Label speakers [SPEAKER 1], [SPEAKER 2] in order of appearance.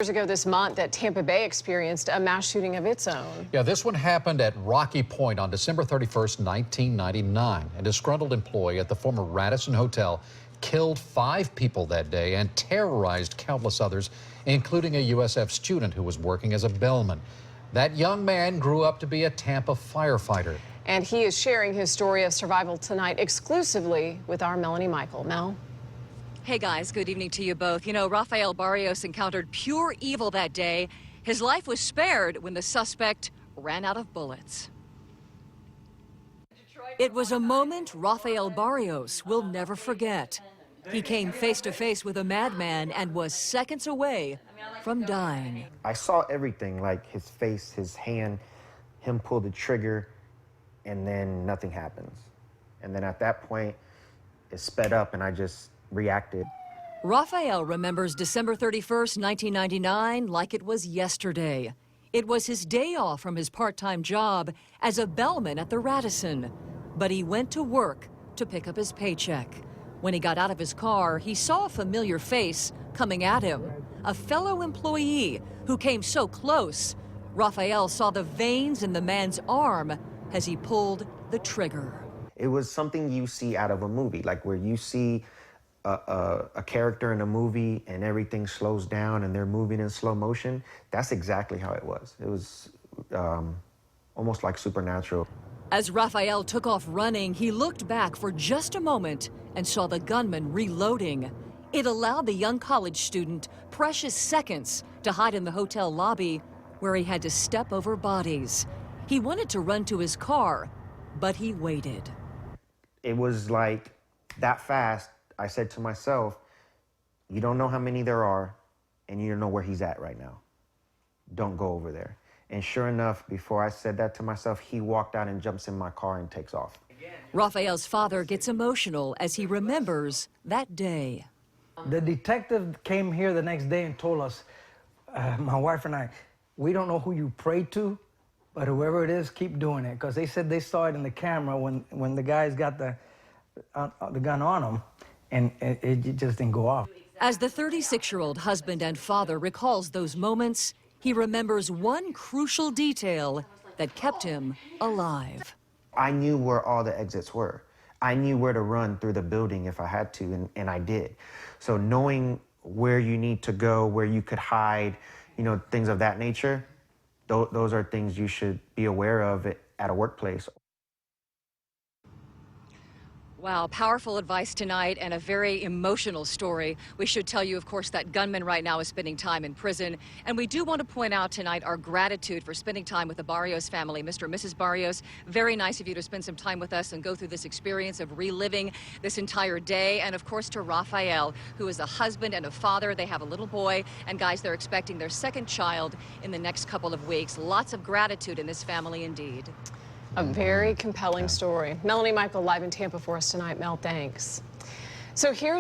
[SPEAKER 1] Years ago this month that Tampa Bay experienced a mass shooting of its own.
[SPEAKER 2] Yeah, this one happened at Rocky Point on December 31st, 1999. A disgruntled employee at the former Radisson Hotel killed 5 people that day and terrorized countless others, including a USF student who was working as a bellman. That young man grew up to be a Tampa firefighter.
[SPEAKER 1] And he is sharing his story of survival tonight exclusively with our Melanie Michael. Mel?
[SPEAKER 3] Hey guys, good evening to you both. You know, Rafael Barrios encountered pure evil that day. His life was spared when the suspect ran out of bullets. It was a moment Rafael Barrios will never forget. He came face to face with a madman and was seconds away from dying.
[SPEAKER 4] I saw everything, like his face, his hand, him pull the trigger, and then nothing happens. And then at that point, it sped up and I just reacted.
[SPEAKER 3] Rafael remembers December 31st, 1999 like it was yesterday. It was his day off from his part-time job as a bellman at the Radisson. But he went to work to pick up his paycheck. When he got out of his car, he saw a familiar face coming at him, a fellow employee who came so close. Rafael saw the veins in the man's arm as he pulled the trigger.
[SPEAKER 4] It was something you see out of a movie, like where you see a character in a movie and everything slows down and they're moving in slow motion. That's exactly how it was. It was almost like supernatural.
[SPEAKER 3] As Rafael took off running, he looked back for just a moment and saw the gunman reloading. It allowed the young college student precious seconds to hide in the hotel lobby where he had to step over bodies. He wanted to run to his car, but he waited.
[SPEAKER 4] It was like that fast. I said to myself, you don't know how many there are, and you don't know where he's at right now. Don't go over there. And sure enough, before I said that to myself, he walked out and jumps in my car and takes off.
[SPEAKER 3] Rafael's father gets emotional as he remembers that day.
[SPEAKER 5] The detective came here the next day and told us, my wife and I, we don't know who you prayed to, but whoever it is, keep doing it. Because they said they saw it in the camera when the guys got the gun on them. And it just didn't go off.
[SPEAKER 3] As the 36-year-old husband and father recalls those moments, he remembers one crucial detail that kept him alive.
[SPEAKER 4] I knew where all the exits were. I knew where to run through the building if I had to, and I did. So knowing where you need to go, where you could hide, you know, things of that nature, those are things you should be aware of at a workplace.
[SPEAKER 3] Wow, powerful advice tonight and a very emotional story. We should tell you, of course, that gunman right now is spending time in prison. And we do want to point out tonight our gratitude for spending time with the Barrios family. Mr. and Mrs. Barrios, very nice of you to spend some time with us and go through this experience of reliving this entire day. And of course to Rafael, who is a husband and a father. They have a little boy. And guys, they're expecting their second child in the next couple of weeks. Lots of gratitude in this family indeed.
[SPEAKER 1] A very compelling story. Melanie Michael live in Tampa for us tonight. Mel, thanks. So here's